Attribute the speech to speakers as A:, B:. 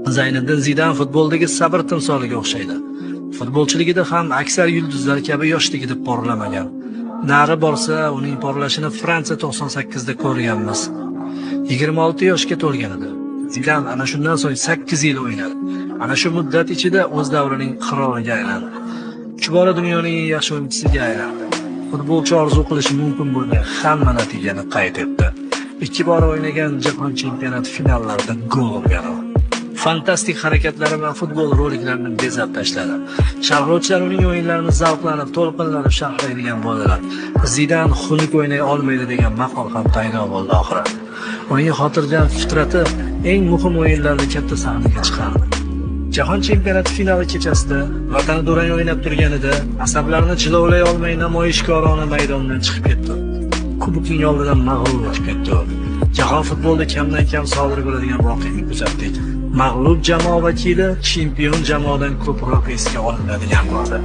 A: Zayniddin Zidan futboldagi sabr timsoliga o'xshaydi. Futbolchiligida ham aksar yulduzlar kabi yoshligida porlamagan. Nari borsa, uning porlashini Fransiya 98 da ko'rganmiz. 26 yoshga to'lganida Zidan ana shundan so'ng 8 yil o'ynadi. Ana shu muddat ichida o'z davrining qiroliga aylandi. 3 bora dunyoning eng yaxshi o'yinchisiga aylandi. Futbolchi orzu qilishi mumkin bo'lgan hamma natijani qayd etdi. 2 bora o'ynagan jahon chempionati finallarida gol urgan. Fantastik harakatlari bilan futbol roliklarini bezab tashladi. Sharhlovchilar uning o'yinlarini zavqlanib, to'lqinlanib sharhlaydigan bo'ldilar. Zidan xunuk o'ynay olmaydi degan maqol ham paydo bo'ldi oxiri. Uning xotirjam fitrati eng muhim o'yinlarda katta sahnaga chiqardi. Jahon chempionati finali kechasida vatani durang o'ynab turganida asablarini jilovlay olmay namoyishkorona maydondan chiqib ketdi. Kubokning oldidan mag'lub bo'lib ketdi. Jahon futbolida kamdan kam sodir bo'ladigan voqeani kuzatdik. Mag'lub jamoa vakili chempion jamoadan ko'proq esga olinadigan bo'ldi.